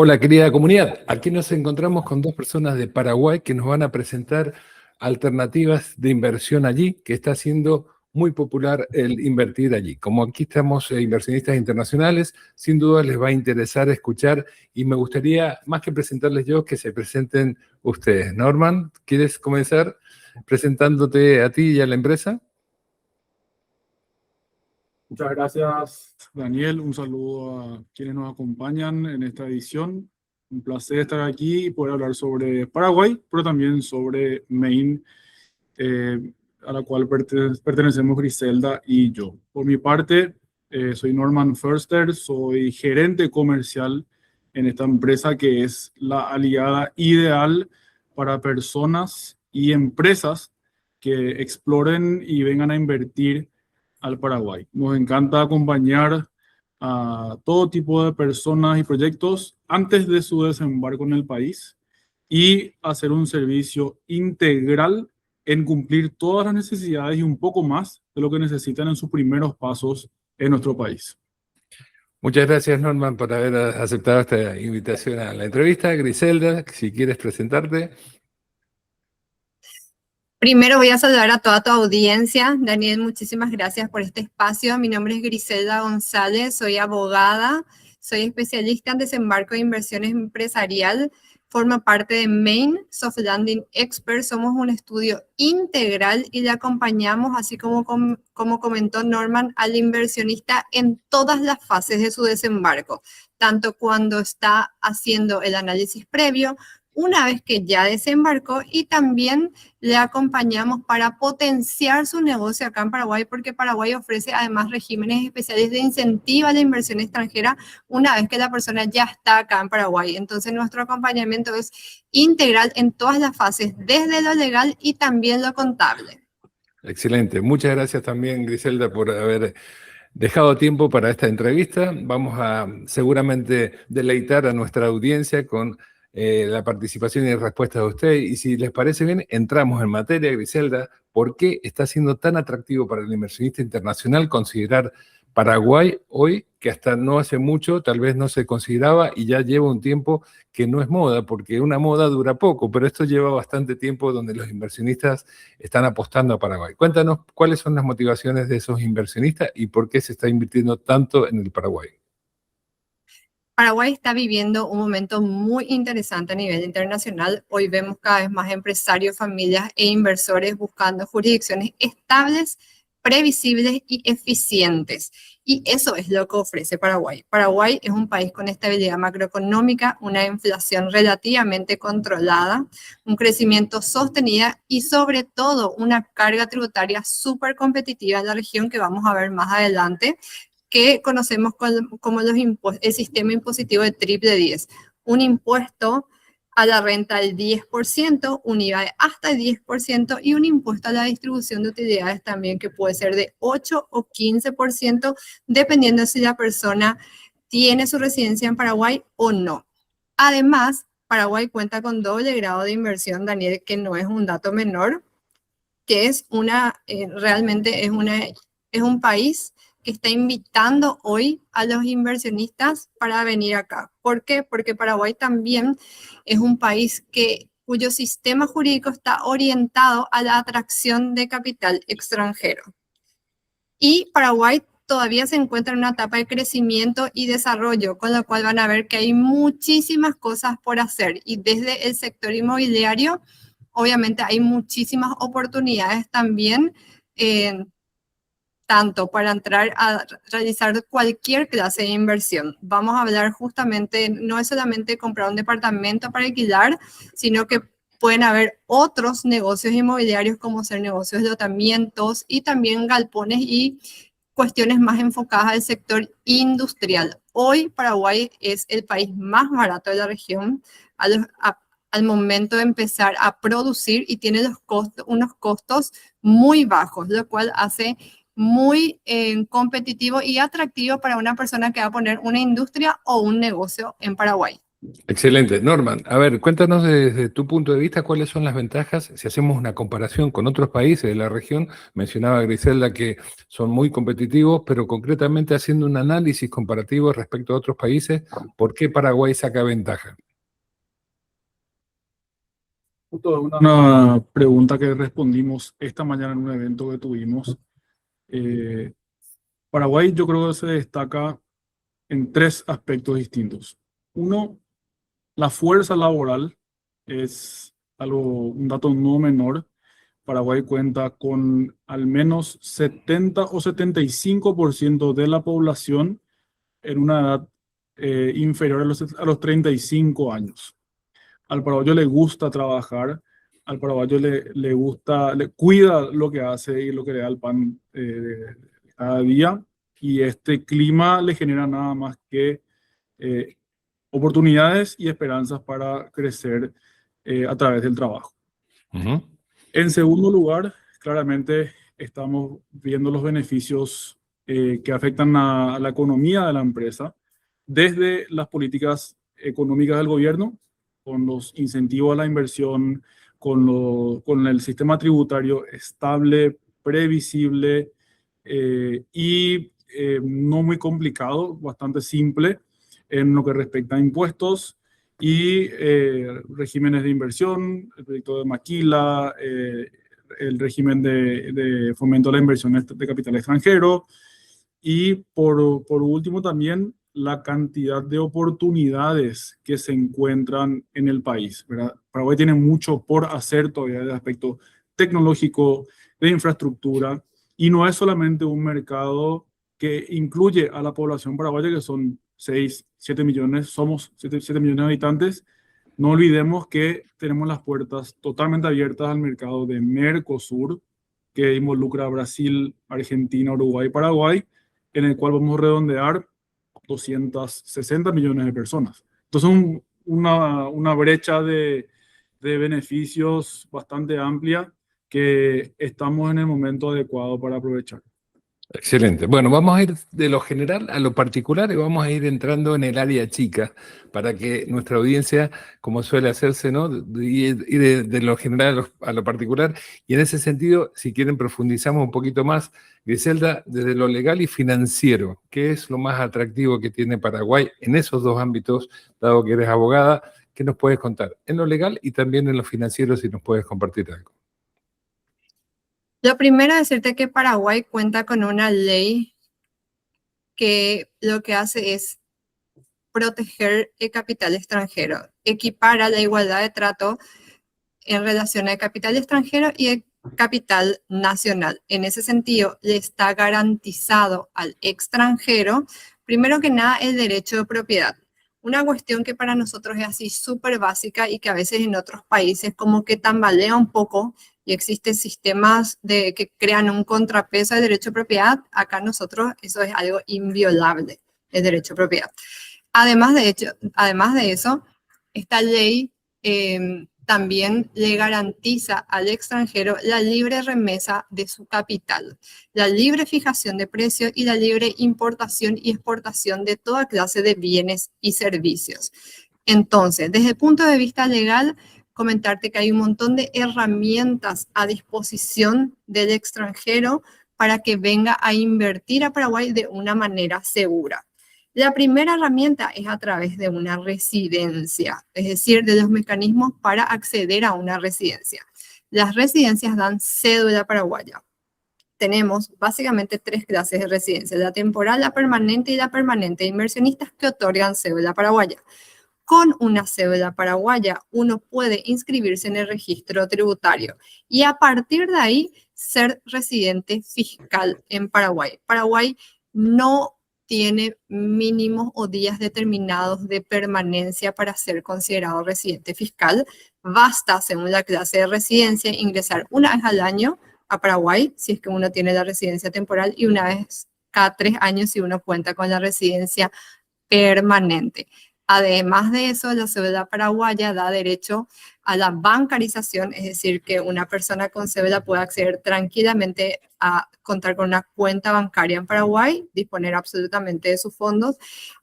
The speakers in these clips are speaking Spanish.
Hola querida comunidad, aquí nos encontramos con dos personas de Paraguay que nos van a presentar alternativas de inversión allí, que está siendo muy popular el invertir allí. Como aquí estamos inversionistas internacionales, sin duda les va a interesar escuchar y me gustaría, más que presentarles yo, que se presenten ustedes. Norman, ¿quieres comenzar presentándote a ti y a la empresa? Muchas gracias, Daniel. Un saludo a quienes nos acompañan en esta edición. Un placer estar aquí y poder hablar sobre Paraguay, pero también sobre Maine, a la cual pertenecemos Griselda y yo. Por mi parte, soy Norman Förster, soy gerente comercial en esta empresa que es la aliada ideal para personas y empresas que exploren y vengan a invertir al Paraguay. Nos encanta acompañar a todo tipo de personas y proyectos antes de su desembarco en el país y hacer un servicio integral en cumplir todas las necesidades y un poco más de lo que necesitan en sus primeros pasos en nuestro país. Muchas gracias Norman por haber aceptado esta invitación a la entrevista. Griselda, si quieres presentarte. Primero voy a saludar a toda tu audiencia. Daniel, muchísimas gracias por este espacio. Mi nombre es Griselda González, soy abogada, soy especialista en desembarco de inversiones empresarial, formo parte de Maine Soft Landing Expert. Somos un estudio integral y le acompañamos, así como comentó Norman, al inversionista en todas las fases de su desembarco, tanto cuando está haciendo el análisis previo, una vez que ya desembarcó, y también le acompañamos para potenciar su negocio acá en Paraguay, porque Paraguay ofrece además regímenes especiales de incentivo a la inversión extranjera una vez que la persona ya está acá en Paraguay. Entonces nuestro acompañamiento es integral en todas las fases, desde lo legal y también lo contable. Excelente. Muchas gracias también, Griselda, por haber dejado tiempo para esta entrevista. Vamos a seguramente deleitar a nuestra audiencia con la participación y respuestas de usted. Y si les parece bien, entramos en materia, Griselda. ¿Por qué está siendo tan atractivo para el inversionista internacional considerar Paraguay hoy, que hasta no hace mucho tal vez no se consideraba y ya lleva un tiempo que no es moda, porque una moda dura poco, pero esto lleva bastante tiempo donde los inversionistas están apostando a Paraguay? Cuéntanos cuáles son las motivaciones de esos inversionistas y por qué se está invirtiendo tanto en el Paraguay. Paraguay está viviendo un momento muy interesante a nivel internacional. Hoy vemos cada vez más empresarios, familias e inversores buscando jurisdicciones estables, previsibles y eficientes. Y eso es lo que ofrece Paraguay. Paraguay es un país con estabilidad macroeconómica, una inflación relativamente controlada, un crecimiento sostenido y sobre todo una carga tributaria súper competitiva en la región, que vamos a ver más adelante, que conocemos como el sistema impositivo de triple 10. Un impuesto a la renta del 10%, un IVA de hasta el 10% y un impuesto a la distribución de utilidades también, que puede ser de 8 o 15%, dependiendo si la persona tiene su residencia en Paraguay o no. Además, Paraguay cuenta con doble grado de inversión, Daniel, que no es un dato menor, que es realmente es un país que está invitando hoy a los inversionistas para venir acá. ¿Por qué? Porque Paraguay también es un país cuyo sistema jurídico está orientado a la atracción de capital extranjero. Y Paraguay todavía se encuentra en una etapa de crecimiento y desarrollo, con lo cual van a ver que hay muchísimas cosas por hacer. Y desde el sector inmobiliario, obviamente hay muchísimas oportunidades también, tanto para entrar a realizar cualquier clase de inversión. Vamos a hablar justamente, no es solamente comprar un departamento para alquilar, sino que pueden haber otros negocios inmobiliarios, como ser negocios de lotamientos y también galpones y cuestiones más enfocadas al sector industrial. Hoy Paraguay es el país más barato de la región al momento de empezar a producir, y tiene unos costos muy bajos, lo cual hace muy competitivo y atractivo para una persona que va a poner una industria o un negocio en Paraguay. Excelente. Norman, a ver, cuéntanos desde tu punto de vista cuáles son las ventajas si hacemos una comparación con otros países de la región. Mencionaba Griselda que son muy competitivos, pero concretamente haciendo un análisis comparativo respecto a otros países, ¿por qué Paraguay saca ventaja? Justo una pregunta que respondimos esta mañana en un evento que tuvimos. Paraguay yo creo que se destaca en tres aspectos distintos. Uno, la fuerza laboral es un dato no menor. Paraguay cuenta con al menos 70 o 75% de la población en una edad inferior a los 35 años. Al paraguayo le gusta trabajar, al paraguayo le gusta, le cuida lo que hace y lo que le da el pan cada día. Y este clima le genera nada más que eh, oportunidades y esperanzas para crecer a través del trabajo. Ujú. En segundo lugar, claramente estamos viendo los beneficios que afectan a la economía de la empresa, desde las políticas económicas del gobierno, con los incentivos a la inversión, con el sistema tributario estable, previsible y no muy complicado, bastante simple en lo que respecta a impuestos y regímenes de inversión, el proyecto de Maquila, el régimen de fomento a la inversión de capital extranjero y por último también la cantidad de oportunidades que se encuentran en el país, ¿verdad? Paraguay tiene mucho por hacer todavía desde el aspecto tecnológico, de infraestructura, y no es solamente un mercado que incluye a la población paraguaya, que son 6, 7 millones, somos 7 millones de habitantes. No olvidemos que tenemos las puertas totalmente abiertas al mercado de Mercosur, que involucra a Brasil, Argentina, Uruguay y Paraguay, en el cual vamos a redondear 260 millones de personas. Entonces, una brecha de beneficios bastante amplia que estamos en el momento adecuado para aprovechar. Excelente. Bueno, vamos a ir de lo general a lo particular y vamos a ir entrando en el área chica para que nuestra audiencia, como suele hacerse, ¿no? Y de lo general a lo particular. Y en ese sentido, si quieren, profundizamos un poquito más. Griselda, desde lo legal y financiero, ¿qué es lo más atractivo que tiene Paraguay en esos dos ámbitos, dado que eres abogada? ¿Qué nos puedes contar? En lo legal y también en lo financiero, si nos puedes compartir algo. Lo primero es decirte que Paraguay cuenta con una ley que lo que hace es proteger el capital extranjero, equipara la igualdad de trato en relación al capital extranjero y el capital nacional. En ese sentido, le está garantizado al extranjero, primero que nada, el derecho de propiedad. Una cuestión que para nosotros es así súper básica y que a veces en otros países como que tambalea un poco y existen sistemas que crean un contrapeso al derecho de propiedad. Acá nosotros eso es algo inviolable, el derecho de propiedad. Además de eso, esta ley también le garantiza al extranjero la libre remesa de su capital, la libre fijación de precios y la libre importación y exportación de toda clase de bienes y servicios. Entonces, desde el punto de vista legal, comentarte que hay un montón de herramientas a disposición del extranjero para que venga a invertir a Paraguay de una manera segura. La primera herramienta es a través de una residencia, es decir, de los mecanismos para acceder a una residencia. Las residencias dan cédula paraguaya. Tenemos básicamente tres clases de residencia, la temporal, la permanente y la permanente. Inversionistas que otorgan cédula paraguaya. Con una cédula paraguaya, uno puede inscribirse en el registro tributario y a partir de ahí ser residente fiscal en Paraguay. Paraguay no tiene mínimos o días determinados de permanencia para ser considerado residente fiscal. Basta, según la clase de residencia, ingresar una vez al año a Paraguay, si es que uno tiene la residencia temporal, y una vez cada 3 años si uno cuenta con la residencia permanente. Además de eso, la cédula paraguaya da derecho a la bancarización, es decir, que una persona con cédula puede acceder tranquilamente a contar con una cuenta bancaria en Paraguay, disponer absolutamente de sus fondos.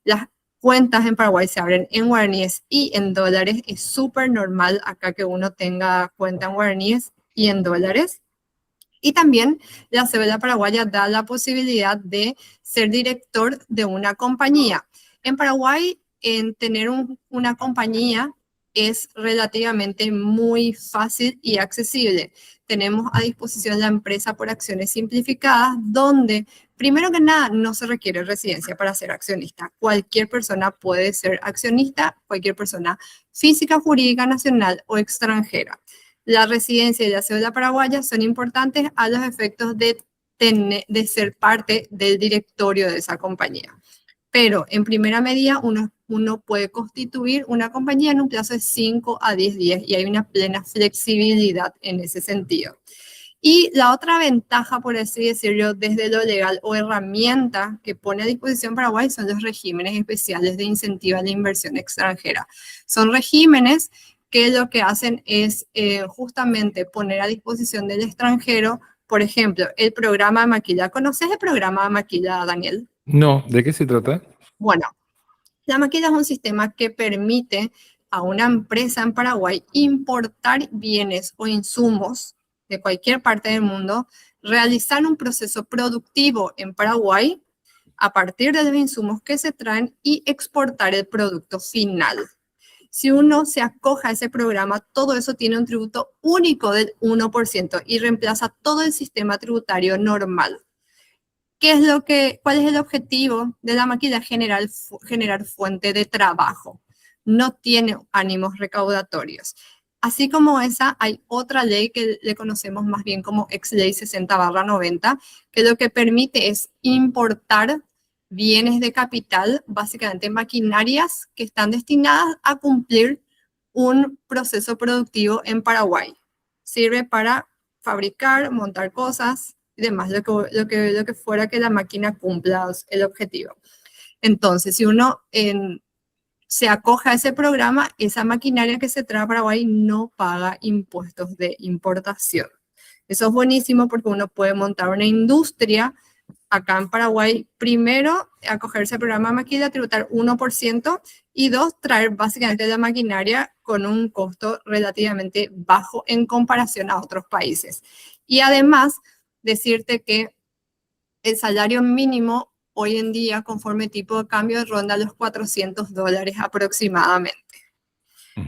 Las cuentas en Paraguay se abren en guaraníes y en dólares. Es súper normal acá que uno tenga cuenta en guaraníes y en dólares. Y también la cédula paraguaya da la posibilidad de ser director de una compañía. En Paraguay, en tener una compañía es relativamente muy fácil y accesible. Tenemos a disposición la empresa por acciones simplificadas, donde primero que nada no se requiere residencia para ser accionista. Cualquier persona puede ser accionista, cualquier persona física, jurídica, nacional o extranjera. La residencia y la cédula paraguaya son importantes a los efectos de ser parte del directorio de esa compañía. Pero en primera medida uno puede constituir una compañía en un plazo de 5 a 10 días y hay una plena flexibilidad en ese sentido. Y la otra ventaja, por así decirlo, desde lo legal o herramienta que pone a disposición Paraguay son los regímenes especiales de incentivo a la inversión extranjera. Son regímenes que lo que hacen es justamente poner a disposición del extranjero, por ejemplo, el programa de Maquila. ¿Conoces el programa de Maquila, Daniel? No, ¿de qué se trata? Bueno, la Maquila es un sistema que permite a una empresa en Paraguay importar bienes o insumos de cualquier parte del mundo, realizar un proceso productivo en Paraguay a partir de los insumos que se traen y exportar el producto final. Si uno se acoge a ese programa, todo eso tiene un tributo único del 1% y reemplaza todo el sistema tributario normal. ¿Cuál es el objetivo de la Maquila? Generar fuente de trabajo. No tiene ánimos recaudatorios. Así como esa, hay otra ley que le conocemos más bien como ex-ley 60/90, que lo que permite es importar bienes de capital, básicamente maquinarias que están destinadas a cumplir un proceso productivo en Paraguay. Sirve para fabricar, montar cosas y demás, lo que fuera que la máquina cumpla el objetivo. Entonces, si uno se acoge a ese programa, esa maquinaria que se trae a Paraguay no paga impuestos de importación. Eso es buenísimo porque uno puede montar una industria acá en Paraguay. Primero, acogerse al programa Maquila, tributar 1%, y 2, traer básicamente la maquinaria con un costo relativamente bajo en comparación a otros países. Y además, decirte que el salario mínimo hoy en día, conforme tipo de cambio, ronda los $400 aproximadamente.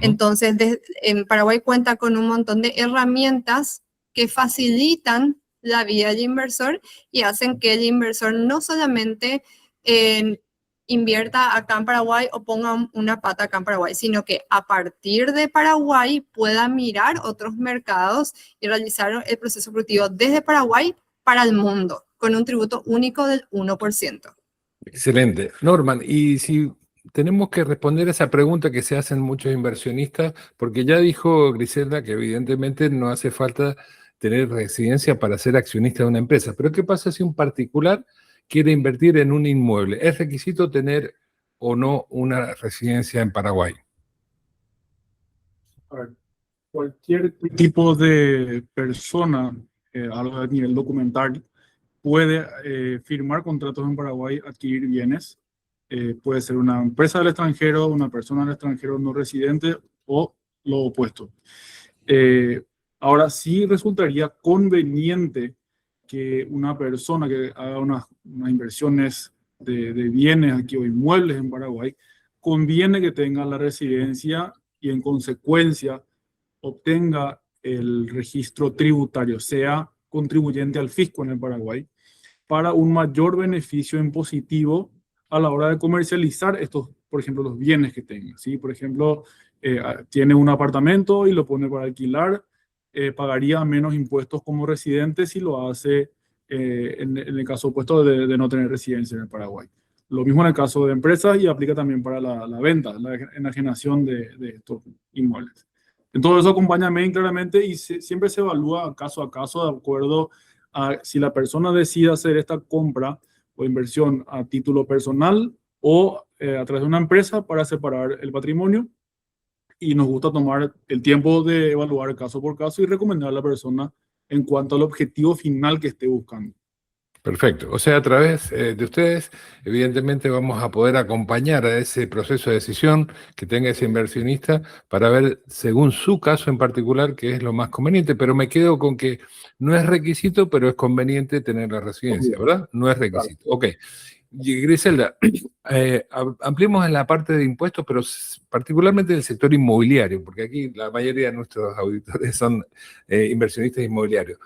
Entonces, en Paraguay cuenta con un montón de herramientas que facilitan la vida del inversor y hacen que el inversor no solamente invierta acá en Paraguay o ponga una pata acá en Paraguay, sino que a partir de Paraguay pueda mirar otros mercados y realizar el proceso productivo desde Paraguay para el mundo, con un tributo único del 1%. Excelente. Norman, y si tenemos que responder a esa pregunta que se hacen muchos inversionistas, porque ya dijo Griselda que evidentemente no hace falta tener residencia para ser accionista de una empresa, pero ¿qué pasa si un particular quiere invertir en un inmueble? ¿Es requisito tener o no una residencia en Paraguay? A ver, cualquier tipo de persona a nivel documental puede firmar contratos en Paraguay, adquirir bienes. Puede ser una empresa del extranjero, una persona del extranjero no residente o lo opuesto. Ahora sí resultaría conveniente que una persona que haga unas inversiones de bienes aquí o inmuebles en Paraguay, conviene que tenga la residencia y en consecuencia obtenga el registro tributario, sea contribuyente al fisco en el Paraguay, para un mayor beneficio impositivo a la hora de comercializar estos, por ejemplo, los bienes que tenga. ¿Sí? Por ejemplo, tiene un apartamento y lo pone para alquilar, pagaría menos impuestos como residente si lo hace en el caso opuesto de no tener residencia en el Paraguay. Lo mismo en el caso de empresas y aplica también para la venta, la enajenación de estos inmuebles. En todo eso acompaña Main claramente y siempre se evalúa caso a caso de acuerdo a si la persona decide hacer esta compra o inversión a título personal o a través de una empresa para separar el patrimonio. Y nos gusta tomar el tiempo de evaluar caso por caso y recomendar a la persona en cuanto al objetivo final que esté buscando. Perfecto. O sea, a través de ustedes, evidentemente vamos a poder acompañar a ese proceso de decisión que tenga ese inversionista para ver, según su caso en particular, qué es lo más conveniente. Pero me quedo con que no es requisito, pero es conveniente tener la residencia, ¿verdad? No es requisito. Ok. Y Griselda, ampliemos en la parte de impuestos, pero particularmente en el sector inmobiliario, porque aquí la mayoría de nuestros auditores son inversionistas inmobiliarios.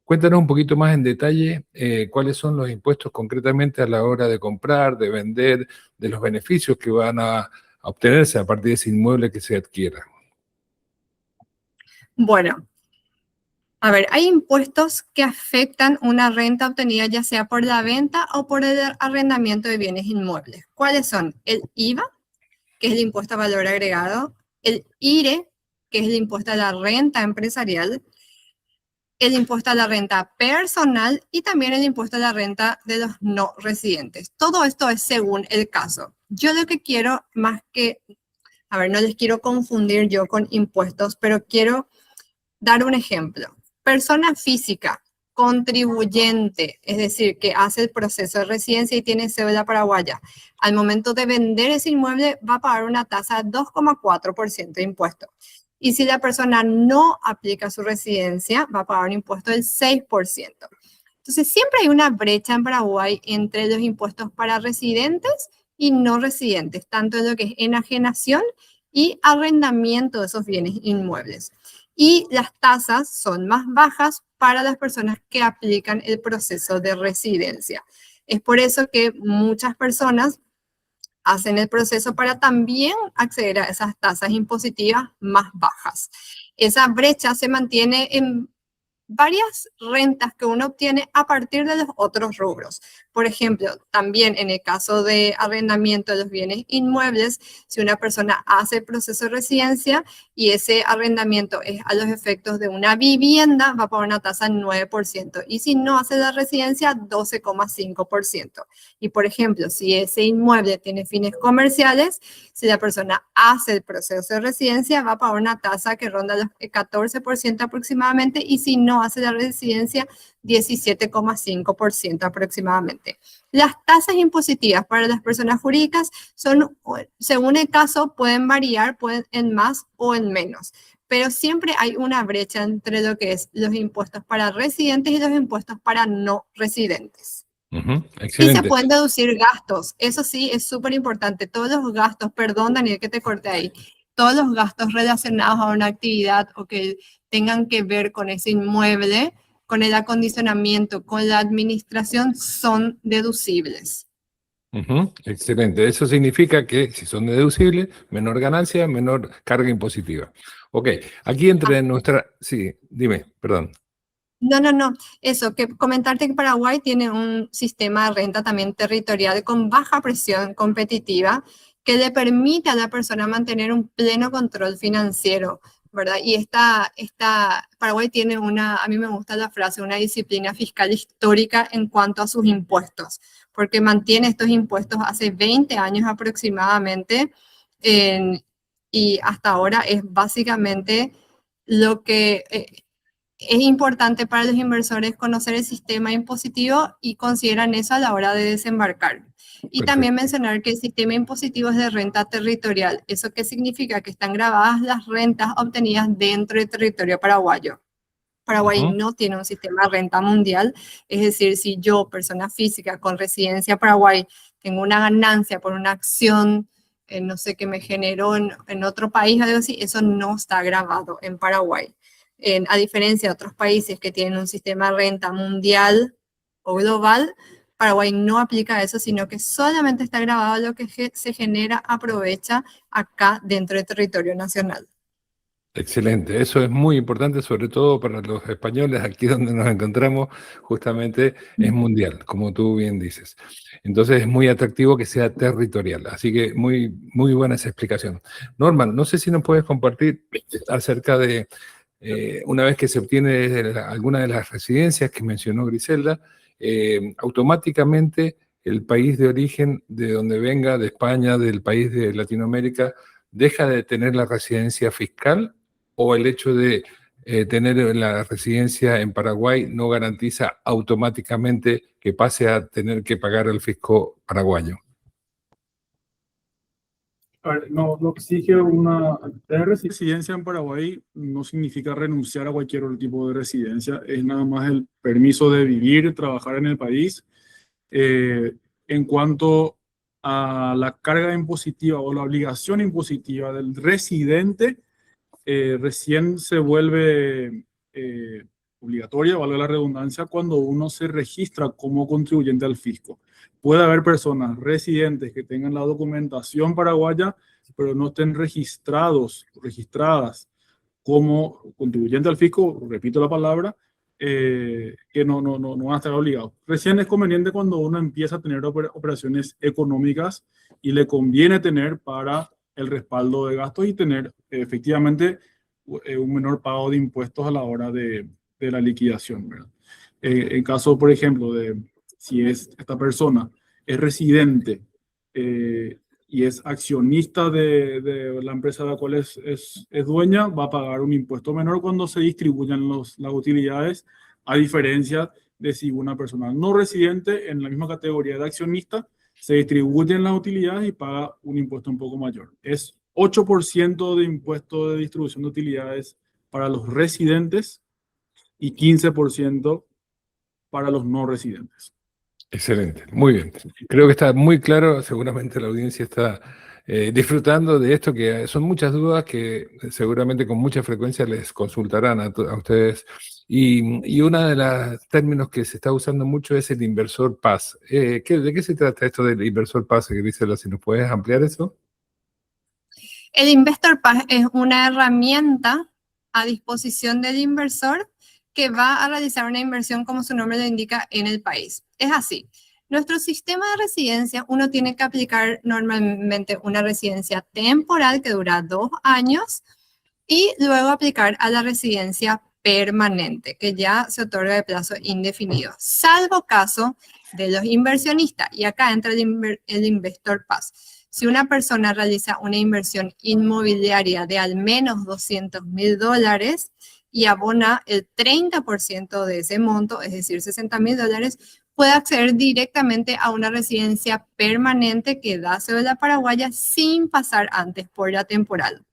Cuéntanos un poquito más en detalle cuáles son los impuestos concretamente a la hora de comprar, de vender, de los beneficios que van a obtenerse a partir de ese inmueble que se adquiera. Bueno, a ver, hay impuestos que afectan una renta obtenida ya sea por la venta o por el arrendamiento de bienes inmuebles. ¿Cuáles son? El IVA, que es el impuesto a valor agregado, el IRE, que es el impuesto a la renta empresarial, el impuesto a la renta personal y también el impuesto a la renta de los no residentes. Todo esto es según el caso. Yo lo que quiero más que, a ver, no les quiero confundir yo con impuestos, pero quiero dar un ejemplo. Persona física, contribuyente, es decir, que hace el proceso de residencia y tiene cédula paraguaya. Al momento de vender ese inmueble va a pagar una tasa de 2,4% de impuesto. Y si la persona no aplica su residencia, va a pagar un impuesto del 6%. Entonces, siempre hay una brecha en Paraguay entre los impuestos para residentes y no residentes, tanto en lo que es enajenación y arrendamiento de esos bienes inmuebles. Y las tasas son más bajas para las personas que aplican el proceso de residencia. Es por eso que muchas personas hacen el proceso para también acceder a esas tasas impositivas más bajas. Esa brecha se mantiene en varias rentas que uno obtiene a partir de los otros rubros. Por ejemplo, también en el caso de arrendamiento de los bienes inmuebles, si una persona hace el proceso de residencia y ese arrendamiento es a los efectos de una vivienda, va a pagar una tasa del 9%. Y si no hace la residencia, 12,5%. Y por ejemplo, si ese inmueble tiene fines comerciales, si la persona hace el proceso de residencia, va a pagar una tasa que ronda los 14% aproximadamente, y si no hace la residencia, 17,5% aproximadamente. Las tasas impositivas para las personas jurídicas son, según el caso, pueden variar, pueden en más o en menos, pero siempre hay una brecha entre lo que es los impuestos para residentes y los impuestos para no residentes. Y se pueden deducir gastos, eso sí es súper importante, todos los gastos, perdón Daniel que te corté ahí, todos los gastos relacionados a una actividad o que tengan que ver con ese inmueble, con el acondicionamiento, con la administración, son deducibles. Excelente, eso significa que si son deducibles, menor ganancia, menor carga impositiva. Ok, aquí entre nuestra... Sí, dime, perdón. No, eso, que comentarte que Paraguay tiene un sistema de renta también territorial con baja presión competitiva que le permite a la persona mantener un pleno control financiero, ¿verdad? Y Paraguay tiene a mí me gusta la frase, una disciplina fiscal histórica en cuanto a sus impuestos, porque mantiene estos impuestos hace 20 años aproximadamente y hasta ahora es básicamente lo que... es importante para los inversores conocer el sistema impositivo y consideran eso a la hora de desembarcar. Y también mencionar que el sistema impositivo es de renta territorial. ¿Eso qué significa? Que están grabadas las rentas obtenidas dentro del territorio paraguayo. Paraguay no tiene un sistema de renta mundial, es decir, si yo, persona física con residencia en Paraguay, tengo una ganancia por una acción, no sé, que me generó en otro país, algo así, eso no está grabado en Paraguay. A diferencia de otros países que tienen un sistema de renta mundial o global, Paraguay no aplica eso, sino que solamente está grabado lo que se genera, aprovecha acá dentro del territorio nacional. Excelente, eso es muy importante, sobre todo para los españoles, aquí donde nos encontramos, justamente es mundial, como tú bien dices. Entonces es muy atractivo que sea territorial, así que muy, muy buena esa explicación. Norman, no sé si nos puedes compartir acerca de, una vez que se obtiene alguna de las residencias que mencionó Griselda, automáticamente el país de origen de donde venga, de España, del país de Latinoamérica, deja de tener la residencia fiscal, o el hecho de tener la residencia en Paraguay no garantiza automáticamente que pase a tener que pagar el fisco paraguayo. A ver, no, lo que exige una tener residencia en Paraguay no significa renunciar a cualquier otro tipo de residencia, es nada más el permiso de vivir, trabajar en el país. En cuanto a la carga impositiva o la obligación impositiva del residente, recién se vuelve obligatoria, valga la redundancia, cuando uno se registra como contribuyente al fisco. Puede haber personas residentes que tengan la documentación paraguaya, pero no estén registradas como contribuyente al fisco, repito la palabra, que no van a estar obligados. Recién es conveniente cuando uno empieza a tener operaciones económicas y le conviene tener para el respaldo de gastos y tener efectivamente un menor pago de impuestos a la hora de la liquidación, ¿verdad? En caso, por ejemplo, de si esta persona es residente y es accionista de la empresa de la cual es dueña, va a pagar un impuesto menor cuando se distribuyan las utilidades, a diferencia de si una persona no residente en la misma categoría de accionista se distribuyen las utilidades y paga un impuesto un poco mayor. Es 8% de impuesto de distribución de utilidades para los residentes y 15% para los no residentes. Excelente, muy bien. Creo que está muy claro, seguramente la audiencia está disfrutando de esto, que son muchas dudas que seguramente con mucha frecuencia les consultarán a ustedes. Y uno de los términos que se está usando mucho es el inversor paz. ¿De qué se trata esto del inversor paz, Grisela? Si nos puedes ampliar eso. El Investor Pass es una herramienta a disposición del inversor que va a realizar una inversión, como su nombre lo indica, en el país. Es así. Nuestro sistema de residencia, uno tiene que aplicar normalmente una residencia temporal que dura 2 años y luego aplicar a la residencia permanente, que ya se otorga de plazo indefinido, salvo caso de los inversionistas. Y acá entra el Investor Pass. Si una persona realiza una inversión inmobiliaria de al menos $200.000 y abona el 30% de ese monto, es decir, $60.000, puede acceder directamente a una residencia permanente que da cédula paraguaya sin pasar antes por la temporal.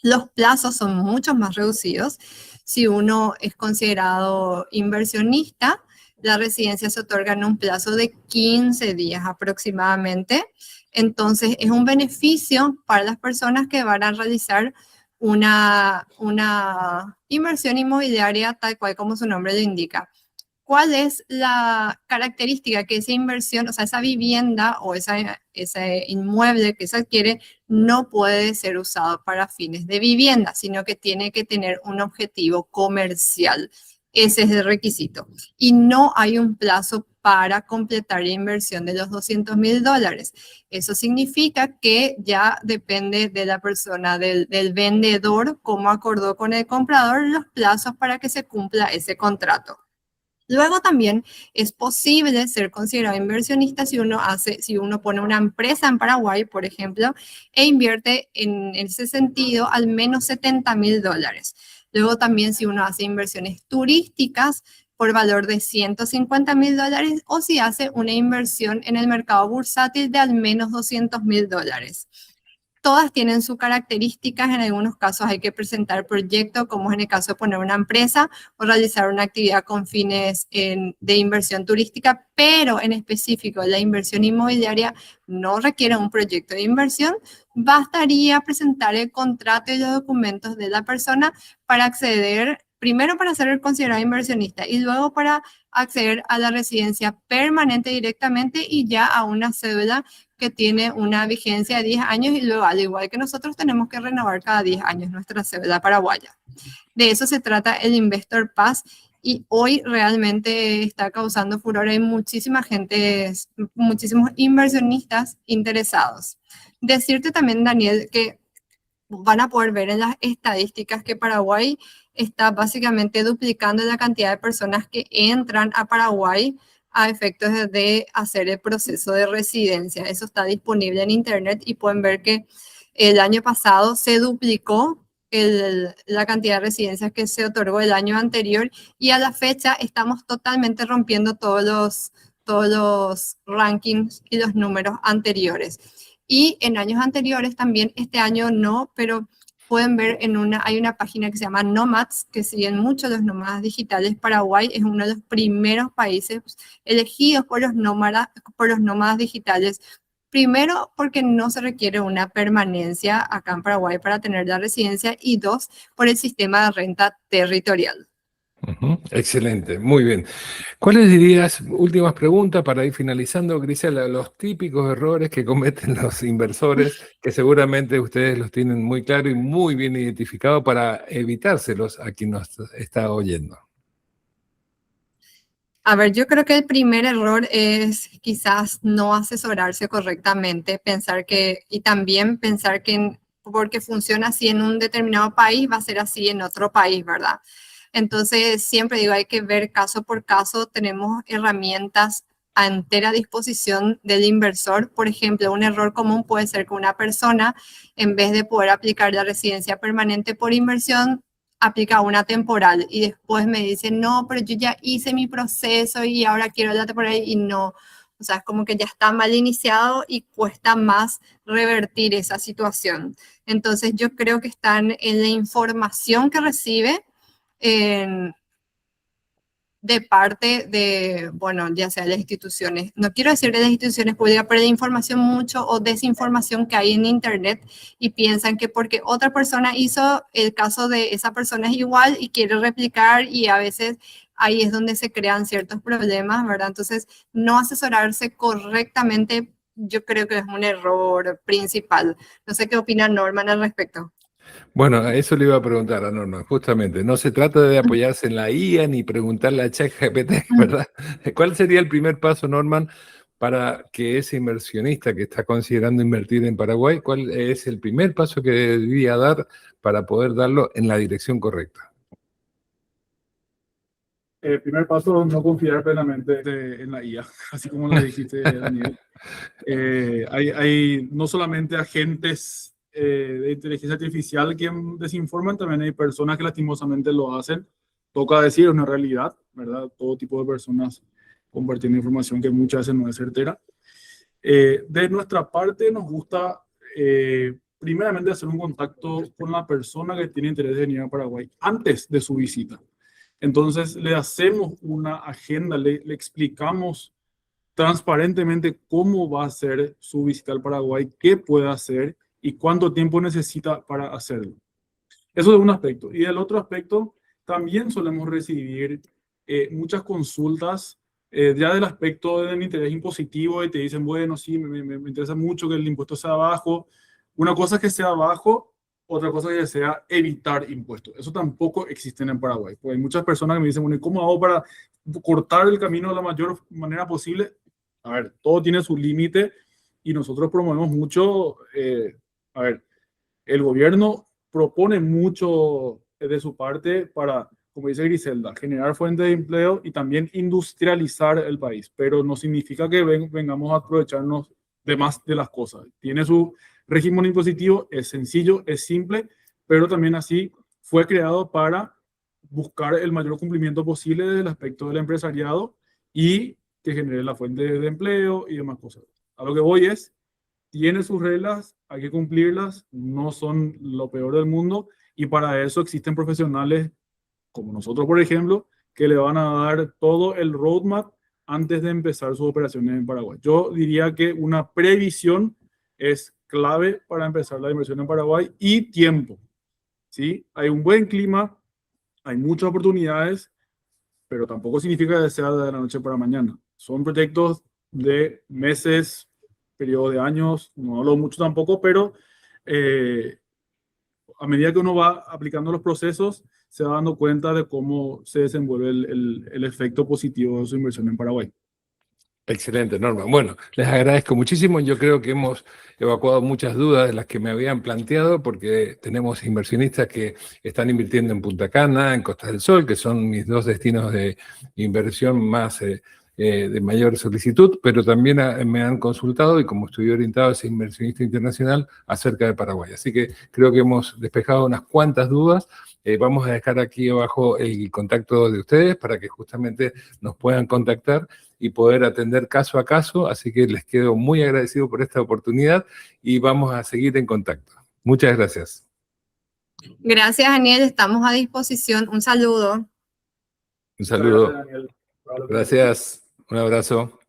Los plazos son mucho más reducidos. Si uno es considerado inversionista, la residencia se otorga en un plazo de 15 días aproximadamente. Entonces, es un beneficio para las personas que van a realizar una inversión inmobiliaria tal cual como su nombre lo indica. ¿Cuál es la característica? Que esa inversión, o sea, esa vivienda o ese inmueble que se adquiere no puede ser usado para fines de vivienda, sino que tiene que tener un objetivo comercial. Ese es el requisito. Y no hay un plazo para completar la inversión de los $200.000. Eso significa que ya depende de la persona, del vendedor, cómo acordó con el comprador los plazos para que se cumpla ese contrato. Luego también es posible ser considerado inversionista si uno pone una empresa en Paraguay, por ejemplo, e invierte en ese sentido al menos $70.000. Luego también si uno hace inversiones turísticas por valor de $150.000 o si hace una inversión en el mercado bursátil de al menos $200.000. Todas tienen sus características, en algunos casos hay que presentar proyectos, como es en el caso de poner una empresa o realizar una actividad con fines de inversión turística, pero en específico la inversión inmobiliaria no requiere un proyecto de inversión, bastaría presentar el contrato y los documentos de la persona para acceder, primero para ser considerado inversionista y luego para acceder a la residencia permanente directamente y ya a una cédula que tiene una vigencia de 10 años y luego, al igual que nosotros, tenemos que renovar cada 10 años nuestra cédula paraguaya. De eso se trata el Investor Pass y hoy realmente está causando furor. Hay muchísima gente, muchísimos inversionistas interesados. Decirte también, Daniel, que van a poder ver en las estadísticas que Paraguay está básicamente duplicando la cantidad de personas que entran a Paraguay a efectos de hacer el proceso de residencia. Eso está disponible en internet y pueden ver que el año pasado se duplicó la cantidad de residencias que se otorgó el año anterior y a la fecha estamos totalmente rompiendo todos los rankings y los números anteriores. Y en años anteriores también, este año no, pero pueden ver hay una página que se llama Nomads, que siguen mucho los nómadas digitales. Paraguay es uno de los primeros países elegidos por los nómadas digitales. Primero, porque no se requiere una permanencia acá en Paraguay para tener la residencia, y dos, por el sistema de renta territorial. Excelente, muy bien. ¿Cuáles dirías, últimas preguntas para ir finalizando, Grisela, los típicos errores que cometen los inversores, que seguramente ustedes los tienen muy claro y muy bien identificados para evitárselos a quien nos está oyendo? A ver, yo creo que el primer error es quizás no asesorarse correctamente, y también pensar que porque funciona así en un determinado país, va a ser así en otro país, ¿verdad? Entonces, siempre digo, hay que ver caso por caso. Tenemos herramientas a entera disposición del inversor. Por ejemplo, un error común puede ser que una persona, en vez de poder aplicar la residencia permanente por inversión, aplica una temporal y después me dice, no, pero yo ya hice mi proceso y ahora quiero la temporal, y no. O sea, es como que ya está mal iniciado y cuesta más revertir esa situación. Entonces, yo creo que están en la información que recibe de parte de, bueno, ya sea de las instituciones, no quiero decir de las instituciones públicas, pero de información mucho o desinformación que hay en Internet, y piensan que porque otra persona hizo, el caso de esa persona es igual y quiere replicar, y a veces ahí es donde se crean ciertos problemas, ¿verdad? Entonces, no asesorarse correctamente, yo creo que es un error principal. No sé qué opina Norman al respecto. Bueno, eso le iba a preguntar a Norma, justamente. No se trata de apoyarse en la IA ni preguntarle a ChatGPT, ¿verdad? ¿Cuál sería el primer paso, Norman, para que ese inversionista que está considerando invertir en Paraguay, cuál es el primer paso que debería dar para poder darlo en la dirección correcta? El primer paso, no confiar plenamente en la IA, así como lo dijiste, Daniel. Hay no solamente agentes de inteligencia artificial que desinforman, también hay personas que lastimosamente lo hacen. Toca decir, es una realidad, ¿verdad? Todo tipo de personas compartiendo información que muchas veces no es certera. De nuestra parte, nos gusta primeramente hacer un contacto con la persona que tiene interés de venir a Paraguay antes de su visita. Entonces, le hacemos una agenda, le explicamos transparentemente cómo va a ser su visita al Paraguay, qué puede hacer y cuánto tiempo necesita para hacerlo. Eso es un aspecto. Y del otro aspecto, también solemos recibir muchas consultas ya del aspecto del interés impositivo, y te dicen, bueno, sí, me interesa mucho que el impuesto sea bajo. Una cosa es que sea bajo, otra cosa es que sea evitar impuestos. Eso tampoco existe en Paraguay. Pues hay muchas personas que me dicen, bueno, ¿y cómo hago para cortar el camino de la mayor manera posible? A ver, todo tiene su límite y nosotros promovemos mucho. A ver, el gobierno propone mucho de su parte para, como dice Griselda, generar fuentes de empleo y también industrializar el país, pero no significa que vengamos a aprovecharnos de más de las cosas. Tiene su régimen impositivo, es sencillo, es simple, pero también así fue creado para buscar el mayor cumplimiento posible del aspecto del empresariado y que genere la fuente de empleo y demás cosas. A lo que voy es, tiene sus reglas, hay que cumplirlas, no son lo peor del mundo, y para eso existen profesionales como nosotros, por ejemplo, que le van a dar todo el roadmap antes de empezar sus operaciones en Paraguay. Yo diría que una previsión es clave para empezar la inversión en Paraguay, y tiempo. ¿Sí? Hay un buen clima, hay muchas oportunidades, pero tampoco significa que sea de la noche para mañana. Son proyectos de meses, periodo de años, no hablo mucho tampoco, pero a medida que uno va aplicando los procesos, se va dando cuenta de cómo se desenvuelve el efecto positivo de su inversión en Paraguay. Excelente, Norma. Bueno, les agradezco muchísimo. Yo creo que hemos evacuado muchas dudas de las que me habían planteado, porque tenemos inversionistas que están invirtiendo en Punta Cana, en Costa del Sol, que son mis dos destinos de inversión más de mayor solicitud, pero también me han consultado, y como estoy orientado a ese inversionista internacional, acerca de Paraguay. Así que creo que hemos despejado unas cuantas dudas. Vamos a dejar aquí abajo el contacto de ustedes para que justamente nos puedan contactar y poder atender caso a caso. Así que les quedo muy agradecido por esta oportunidad y vamos a seguir en contacto. Muchas gracias. Gracias, Daniel. Estamos a disposición. Un saludo. Un saludo. Gracias, Daniel. Gracias. Un abrazo.